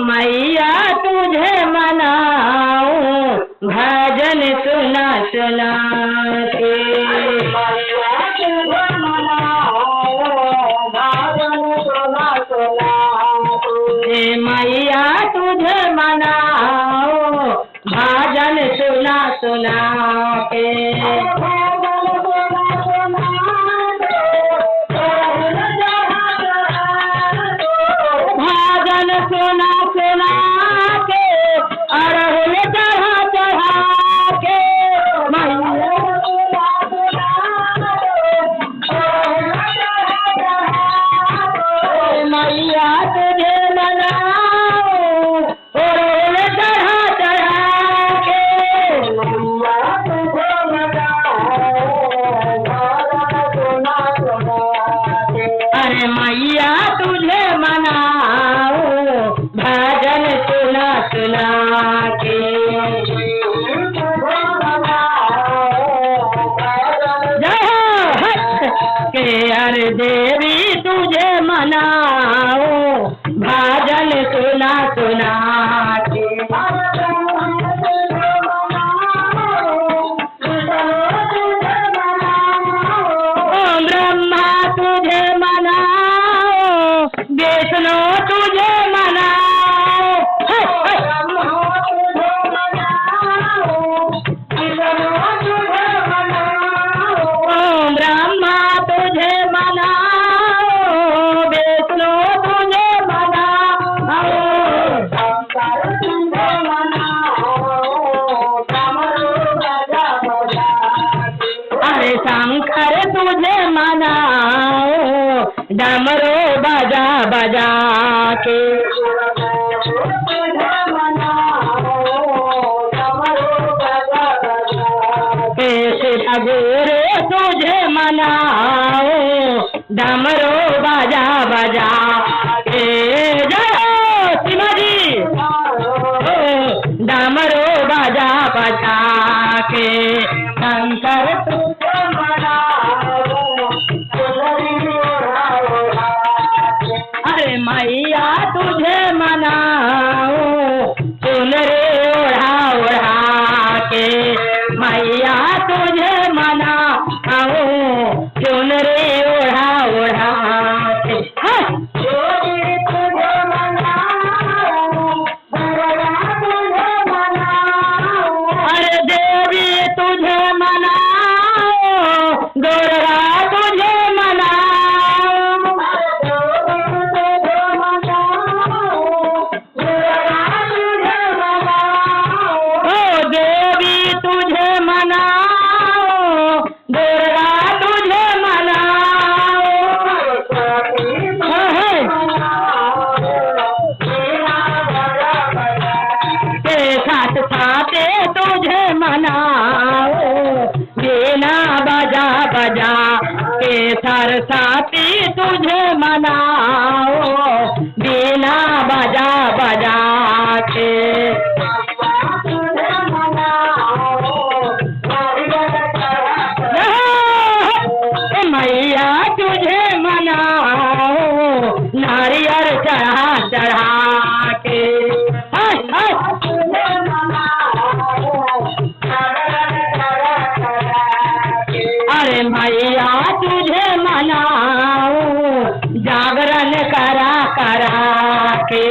मैया तुझे मनाऊं भजन सुना सुना के। मैया तुझे मनाऊं भजन सुना सुना के। मैया तुझे मनाऊं भजन सुना सुना के। भजन सुना सुना के अरहुल चढ़ा चढ़ा के। मैया मैया तुझे मनाऊं अरहुल चढ़ा चढ़ा के। मैया तुझे मनाऊं भजन सुना सुना के। अरे मैया तुझे मनाऊं भजन सुना सुना के। के अरे देवी तुझे मनाऊं भजन सुना सुना के। ओम ब्रह्मा तुझे मनाऊं विष्णु तुझे मनाऊं। ओम ब्रह्मा तुझे मनाऊं विष्णु तुझे मनाऊं। शंकर तुझे मनाऊं डमरू बजा बजा के। अरे शंकर तुझे मनाऊं डमरू बजा बजा के। गुरु तुझे मनाऊं डमरू बजा बजा के। जय शिवाजी डमरू बजा बजा के। शंकर तुझे मनाऊं अरे मैया तुझे मनाऊं चुनरी ओढ़ा ओढ़ा के। मैया तुझे मनाऊं चुनरी ओढ़ा ओढ़ा के। तुझे मनाऊं तुझे मनाऊं अरे देवी तुझे मनाऊं दुर्गा तुझे मनाऊं। ओ देवी तुझे मनाऊं दुर्गा तुझे मनाऊं। के साथ साथे तुझे मनाऊं बीना बजा बजा के। सरस्वती तुझे मनाऊं बीना बजा बजा के। मैया तुझे मनाऊं नारियल चढ़ा चढ़ा के। अरे मैया तुझे मनाऊं जागरण करा करा के।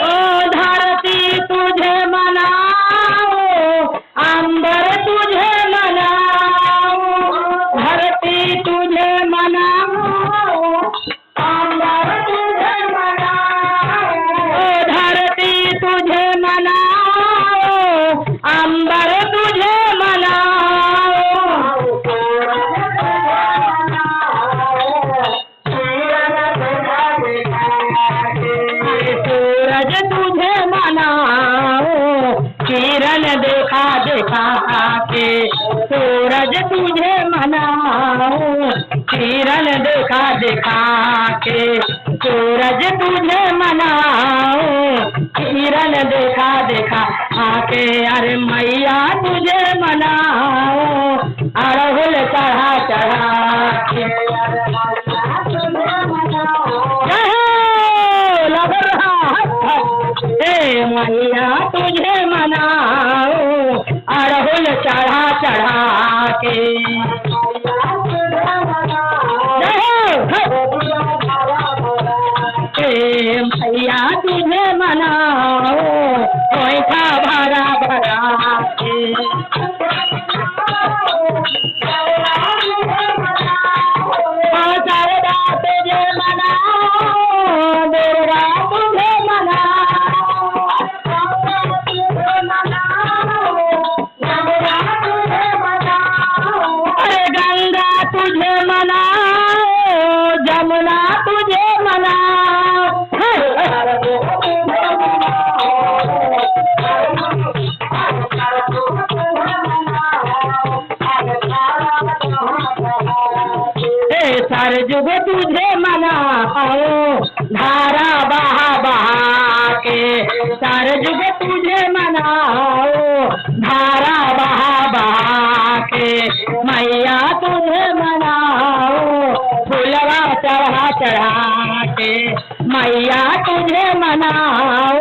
ओ धरती तुझे मनाऊं अंबर तुझे मनाऊं। धरती तुझे मनाऊं अंबर तुझे मनाऊं। ओ धरती तुझे मनाऊं अंबर तुझे मनाऊं। सूरज तुझे मनाऊं किरण देखा देखा के। सूरज तुझे मनाऊं किरण देखा देखा के सूरज तुझे मनाओ किरण देखा देखा आके अरे मैया तुझे मनाओ अड़हुल चढ़ा चढ़ा के लग रहा हे मैया तुझे मनाओ अड़हुल चढ़ा चढ़ा के मैया तुझे मनाओ पैसा भरा भरा के शारदा तुझे मनाओ दुर्गा तुझे मनाओ अरे गंगा तुझे मनाओ जमुना तुझे मनाओ सरजुग तुझे मनाओ धारा बहा बहा के सरजुग तुझे मनाओ धारा बहा बहा के मैया तुझे मनाओ फुलवा चढ़ा चढ़ा के मैया तुझे मनाओ